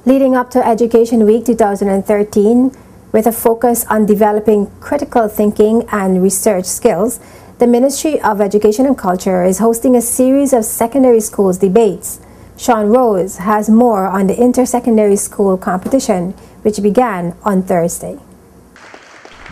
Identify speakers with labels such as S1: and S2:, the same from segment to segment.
S1: Leading up to Education Week 2013, with a focus on developing critical thinking and research skills, the Ministry of Education and Culture is hosting a series of secondary schools debates. Sean Rose has more on the inter-secondary school competition, which began on Thursday.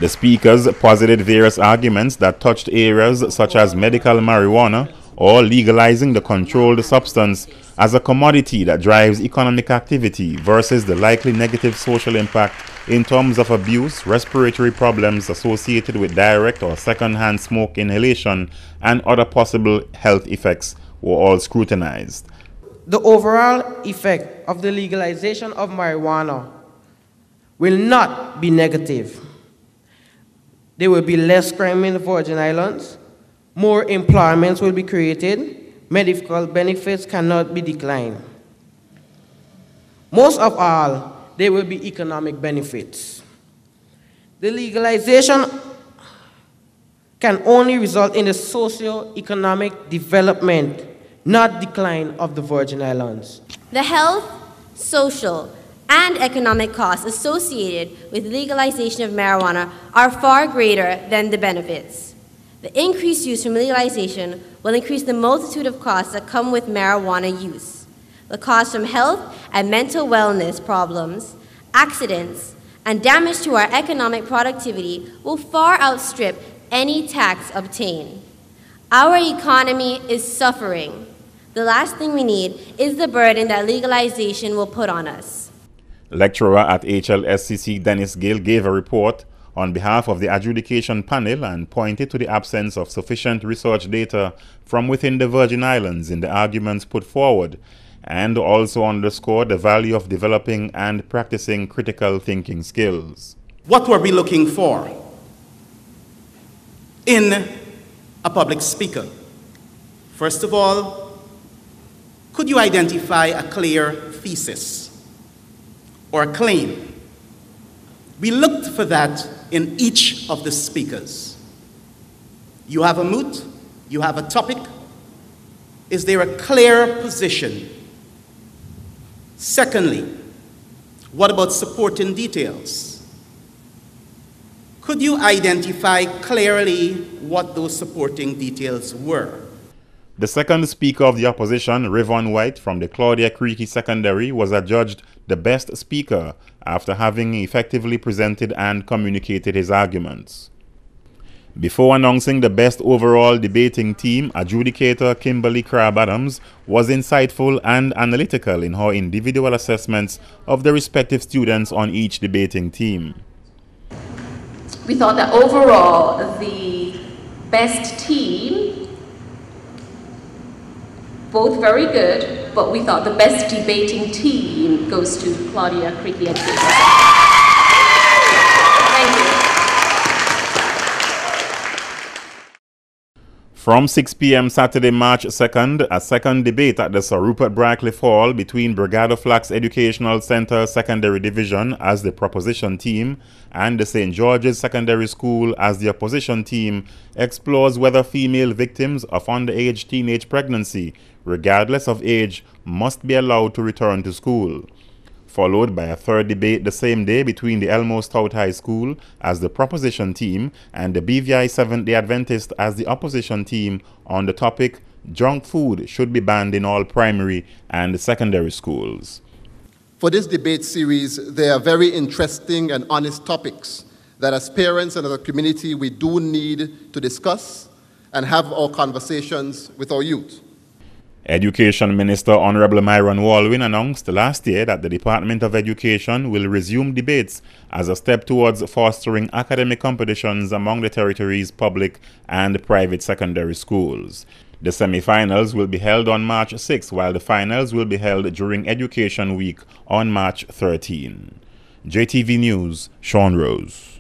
S2: The speakers posited various arguments that touched areas such as medical marijuana or legalizing the controlled substance as a commodity that drives economic activity versus the likely negative social impact in terms of abuse, respiratory problems associated with direct or second-hand smoke inhalation, and other possible health effects were all scrutinized.
S3: The overall effect of the legalization of marijuana will not be negative. There will be less crime in the Virgin Islands, more employments will be created, medical benefits cannot be declined. Most of all, there will be economic benefits. The legalization can only result in the socio-economic development, not decline of the Virgin Islands.
S4: The health, social, and economic costs associated with legalization of marijuana are far greater than the benefits. The increased use from legalization will increase the multitude of costs that come with marijuana use. The costs from health and mental wellness problems, accidents, and damage to our economic productivity will far outstrip any tax obtained. Our economy is suffering. The last thing we need is the burden that legalization will put on us.
S2: Lecturer at HLSCC Dennis Gill gave a report on behalf of the adjudication panel and pointed to the absence of sufficient research data from within the Virgin Islands in the arguments put forward, and also underscored the value of developing and practicing critical thinking skills.
S5: What were we looking for in a public speaker? First of all, could you identify a clear thesis or a claim? We looked for that in each of the speakers. You have a moot, you have a topic. Is there a clear position? Secondly, what about supporting details? Could you identify clearly what those supporting details were?
S2: The second speaker of the opposition, Rivon White from the Claudia Creaky Secondary, was adjudged the best speaker after having effectively presented and communicated his arguments. Before announcing the best overall debating team, adjudicator Kimberly Crabb-Adams was insightful and analytical in her individual assessments of the respective students on each debating team.
S6: We thought that overall the best team, both very good, but we thought the best debating team goes to Claudia Creaky Education. Thank you.
S2: From 6 p.m. Saturday, March 2nd, a second debate at the Sir Rupert Briercliffe Hall between Brigado Flax Educational Center Secondary Division as the proposition team and the St. George's Secondary School as the opposition team explores whether female victims of underage teenage pregnancy, regardless of age, must be allowed to return to school. Followed by a third debate the same day between the Elmo Stout High School as the proposition team and the BVI Seventh-day Adventist as the opposition team on the topic, junk food should be banned in all primary and secondary schools.
S7: For this debate series, there are very interesting and honest topics that as parents and as a community we do need to discuss and have our conversations with our youth.
S2: Education Minister Honorable Myron Walwyn announced last year that the Department of Education will resume debates as a step towards fostering academic competitions among the territory's public and private secondary schools. The semi-finals will be held on March 6, while the finals will be held during Education Week on March 13. JTV News, Sean Rose.